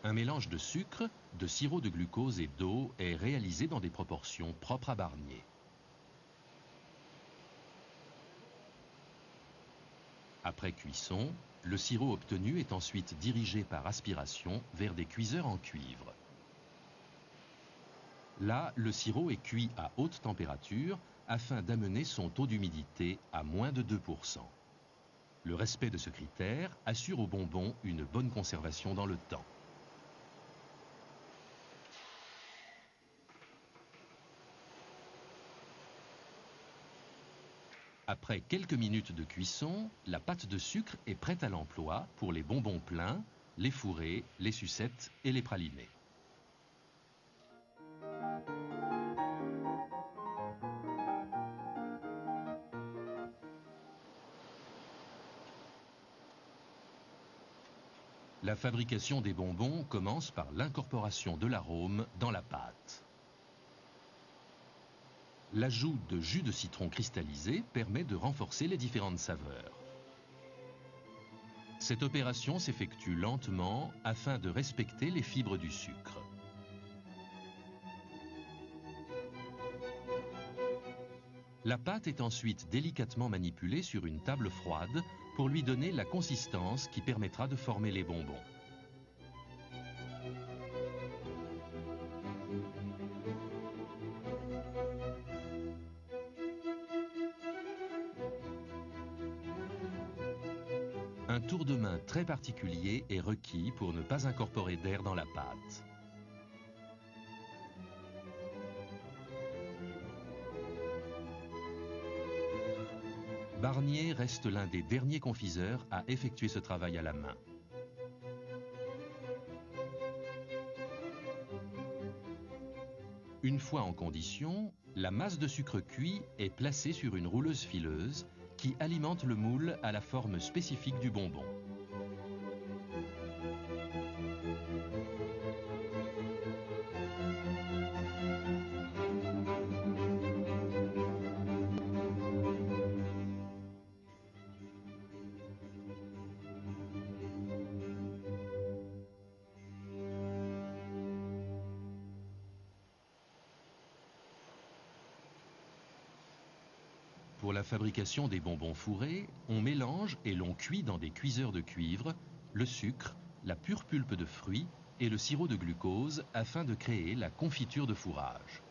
Un mélange de sucre, de sirop de glucose et d'eau est réalisé dans des proportions propres à Barnier. Après cuisson, le sirop obtenu est ensuite dirigé par aspiration vers des cuiseurs en cuivre. Là, le sirop est cuit à haute température afin d'amener son taux d'humidité à moins de 2%. Le respect de ce critère assure aux bonbons une bonne conservation dans le temps. Après quelques minutes de cuisson, la pâte de sucre est prête à l'emploi pour les bonbons pleins, les fourrés, les sucettes et les pralinés. La fabrication des bonbons commence par l'incorporation de l'arôme dans la pâte. L'ajout de jus de citron cristallisé permet de renforcer les différentes saveurs. Cette opération s'effectue lentement afin de respecter les fibres du sucre. La pâte est ensuite délicatement manipulée sur une table froide pour lui donner la consistance qui permettra de former les bonbons. Un tour de main très particulier est requis pour ne pas incorporer d'air dans la pâte. Barnier reste l'un des derniers confiseurs à effectuer ce travail à la main. Une fois en condition, la masse de sucre cuit est placée sur une rouleuse fileuse qui alimente le moule à la forme spécifique du bonbon. Pour la fabrication des bonbons fourrés, on mélange et l'on cuit dans des cuiseurs de cuivre le sucre, la pure pulpe de fruits et le sirop de glucose afin de créer la confiture de fourrage.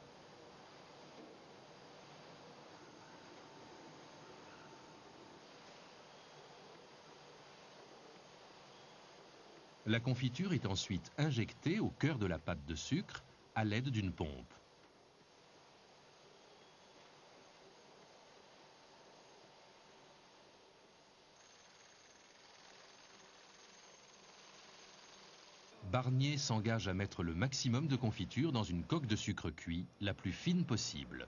La confiture est ensuite injectée au cœur de la pâte de sucre à l'aide d'une pompe. Barnier s'engage à mettre le maximum de confiture dans une coque de sucre cuit, la plus fine possible.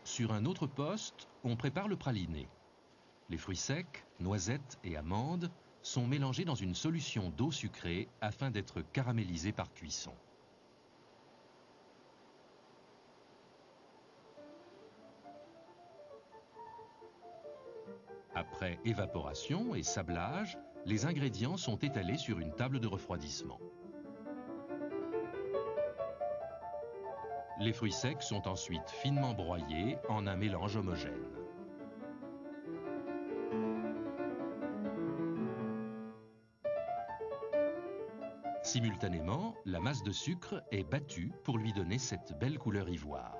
Sur un autre poste, on prépare le praliné. Les fruits secs, noisettes et amandes sont mélangés dans une solution d'eau sucrée afin d'être caramélisés par cuisson. Après évaporation et sablage, les ingrédients sont étalés sur une table de refroidissement. Les fruits secs sont ensuite finement broyés en un mélange homogène. Simultanément, la masse de sucre est battue pour lui donner cette belle couleur ivoire.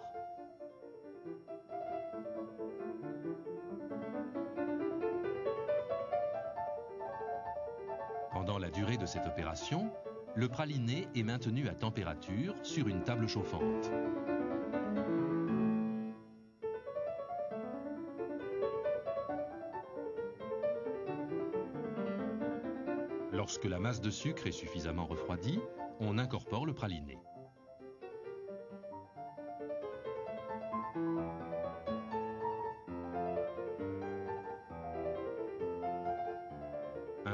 Pendant la durée de cette opération, le praliné est maintenu à température sur une table chauffante. Lorsque la masse de sucre est suffisamment refroidie, on incorpore le praliné.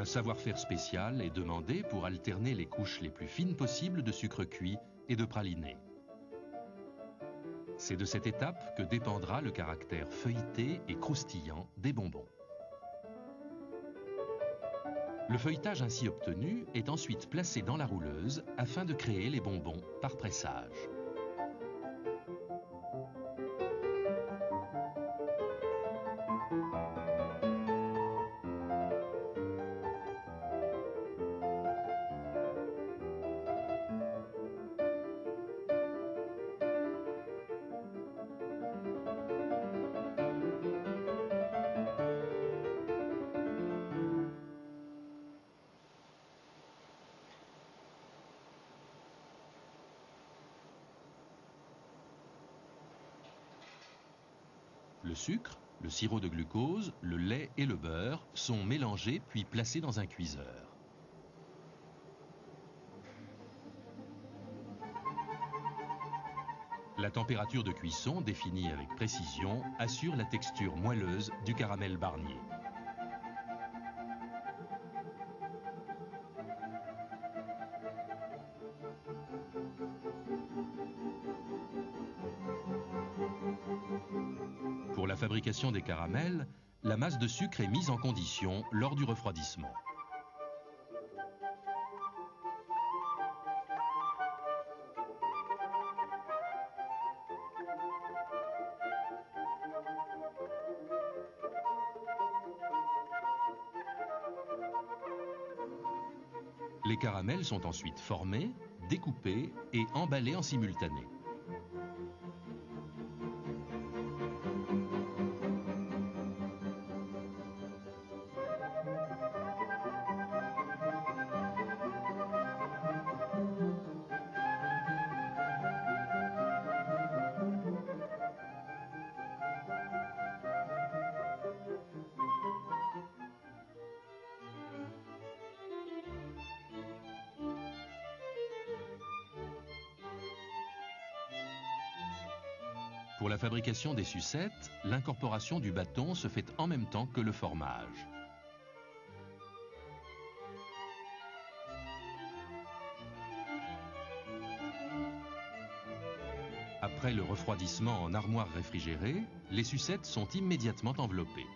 Un savoir-faire spécial est demandé pour alterner les couches les plus fines possibles de sucre cuit et de praliné. C'est de cette étape que dépendra le caractère feuilleté et croustillant des bonbons. Le feuilletage ainsi obtenu est ensuite placé dans la rouleuse afin de créer les bonbons par pressage. Le sucre, le sirop de glucose, le lait et le beurre sont mélangés puis placés dans un cuiseur. La température de cuisson, définie avec précision, assure la texture moelleuse du caramel Barnier. Pour la fabrication des caramels, la masse de sucre est mise en condition lors du refroidissement. Les caramels sont ensuite formés, découpés et emballés en simultané. Pour la fabrication des sucettes, l'incorporation du bâton se fait en même temps que le formage. Après le refroidissement en armoire réfrigérée, les sucettes sont immédiatement enveloppées.